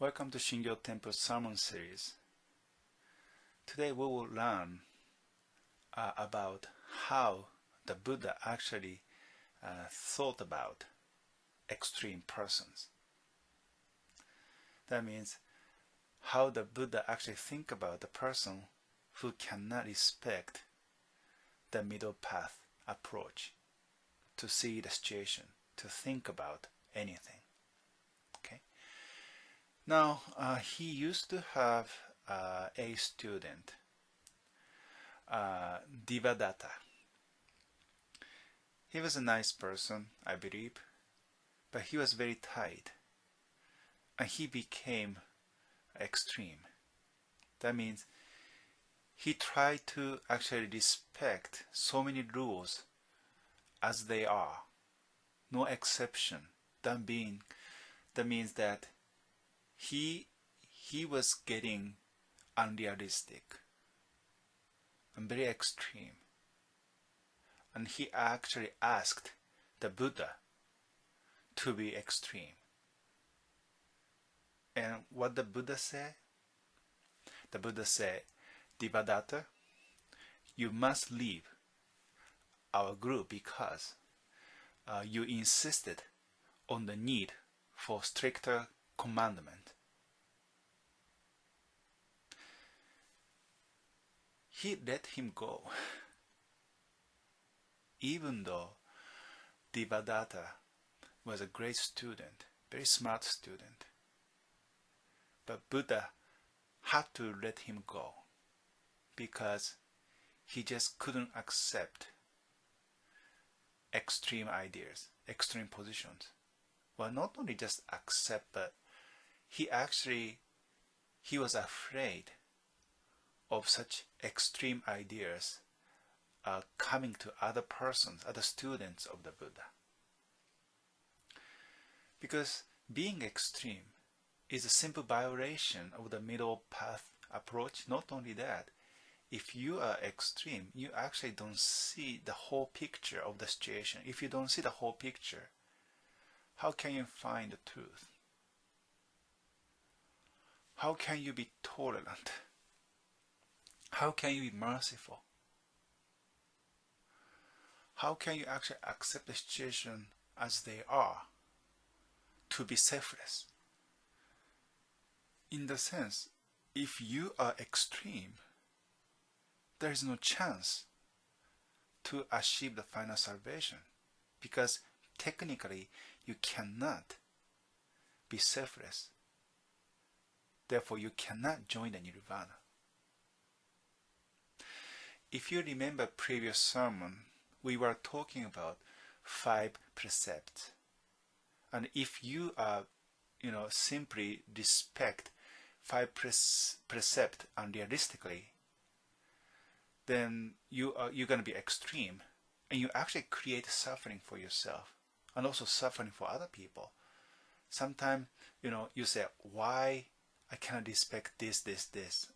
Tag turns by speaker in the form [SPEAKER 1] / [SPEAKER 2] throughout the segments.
[SPEAKER 1] Welcome to Shingyo Temple Sermon Series. Today we will learn about how the Buddha actually thought about extreme persons. That means how the Buddha actually think about the person who cannot respect the middle path approach to see the situation, to think about anything. Now, he used to have a student, Devadatta. He was a nice person, I believe, but he was very tight, and he became extreme. That means he tried to actually respect so many rules as they are, no exception. That means that he was getting unrealistic and very extreme, and he actually asked the Buddha to be extreme. And what the Buddha said? The Buddha said, Devadatta, you must leave our group because you insisted on the need for stricter commandment. He let him go, even though Devadatta was a great student, very smart student. But Buddha had to let him go because he just couldn't accept extreme ideas, extreme positions. Well, not only just accept, but he was afraid of such extreme ideas coming to other persons, other students of the Buddha. Because being extreme is a simple violation of the middle path approach. Not only that, if you are extreme, you actually don't see the whole picture of the situation. If you don't see the whole picture, how can you find the truth? How can you be tolerant? How can you be merciful? How can you actually accept the situation as they are to be selfless? In the sense, if you are extreme, there is no chance to achieve the final salvation, because technically you cannot be selfless. Therefore, you cannot join the nirvana. If you remember previous sermon, we were talking about 5 precepts. And if you simply respect 5 precepts unrealistically, then you're going to be extreme, and you actually create suffering for yourself and also suffering for other people. Sometimes, you say, why I cannot respect this.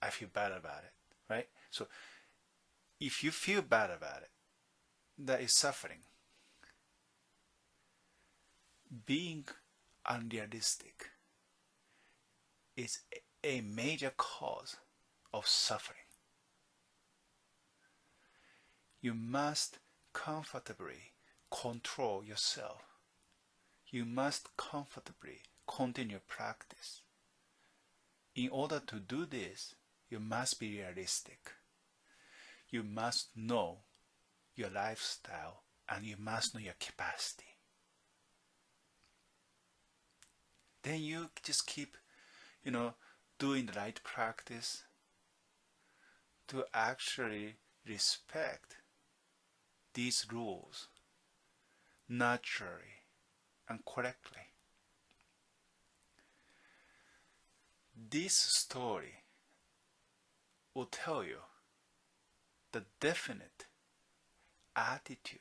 [SPEAKER 1] I feel bad about it, right? So if you feel bad about it, that is suffering. Being unrealistic is a major cause of suffering. You must comfortably control yourself. You must comfortably continue practice. In order to do this, you must be realistic. You must know your lifestyle, and you must know your capacity. Then you just keep, doing the right practice to actually respect these rules naturally and correctly. This story will tell you the definite attitude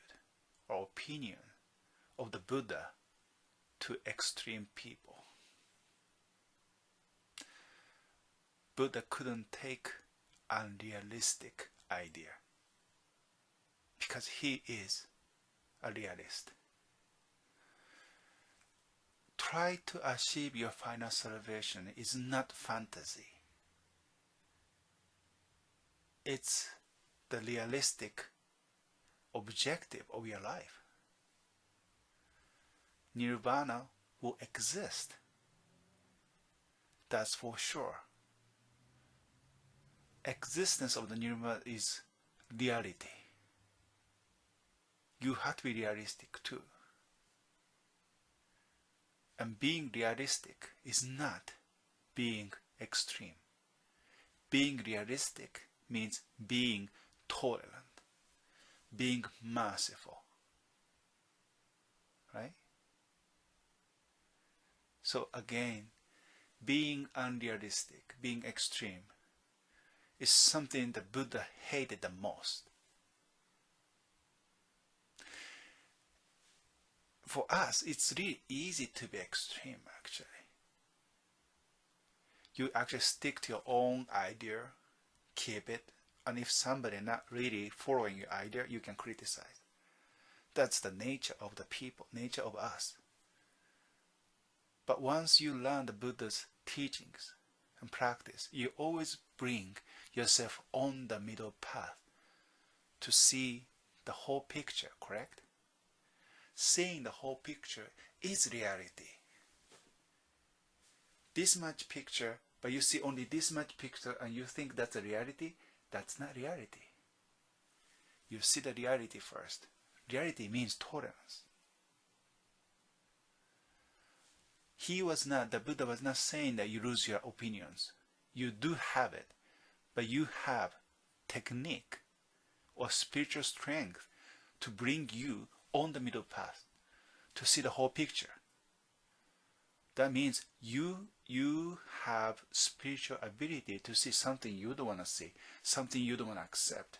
[SPEAKER 1] or opinion of the Buddha to extreme people. Buddha couldn't take unrealistic idea because he is a realist. try to achieve your final salvation is not fantasy. It's the realistic objective of your life. Nirvana will exist. That's for sure. Existence of the nirvana is reality. You have to be realistic too. And being realistic is not being extreme. Being realistic means being tolerant, being merciful. Right? So again, being unrealistic, being extreme, is something the Buddha hated the most. For us, it's really easy to be extreme, actually. You actually stick to your own idea, keep it, and if somebody not really following your idea, you can criticize. That's the nature of the people, nature of us. But once you learn the Buddha's teachings and practice, you always bring yourself on the middle path to see the whole picture, correct? Seeing the whole picture is reality. This much picture, but you see only this much picture and you think that's a reality, that's not reality. You see the reality first. Reality means tolerance. The Buddha was not saying that you lose your opinions. You do have it, but you have technique or spiritual strength to bring you on the middle path, to see the whole picture. That means you have spiritual ability to see something you don't want to see, something you don't want to accept.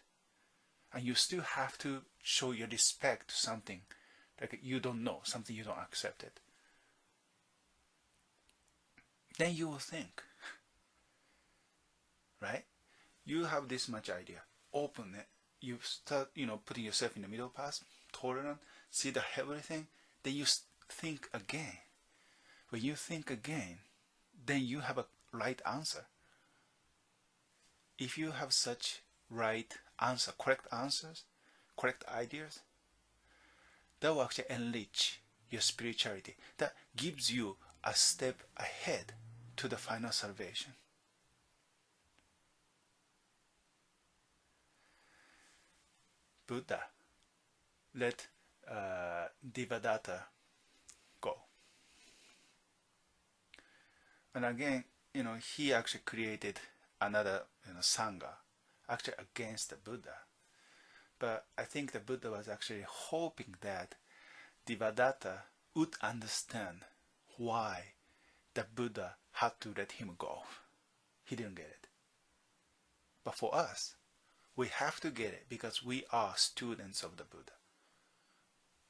[SPEAKER 1] And you still have to show your respect to something like you don't know, something you don't accept it. Then you will think, right? You have this much idea, open it, you start, putting yourself in the middle path, tolerant, see the everything, then you think again. When you think again, then you have a right answer. If you have such right answer, correct answers, correct ideas, that will actually enrich your spirituality. That gives you a step ahead to the final salvation. Buddha let Devadatta go. And again, he actually created another Sangha, actually against the Buddha. But I think the Buddha was actually hoping that Devadatta would understand why the Buddha had to let him go. He didn't get it. But for us, we have to get it because we are students of the Buddha.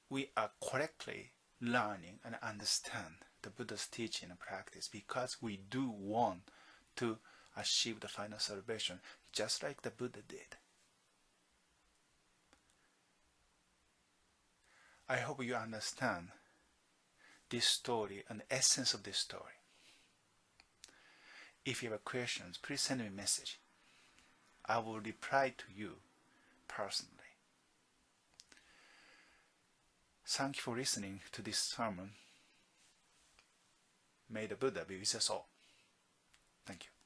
[SPEAKER 1] We are correctly learning and understand the Buddha's teaching and practice because we do want to achieve the final salvation just like the Buddha did. I hope you understand this story and the essence of this story. If you have questions, please send me a message. I will reply to you personally. Thank you for listening to this sermon. May the Buddha be with us all. Thank you.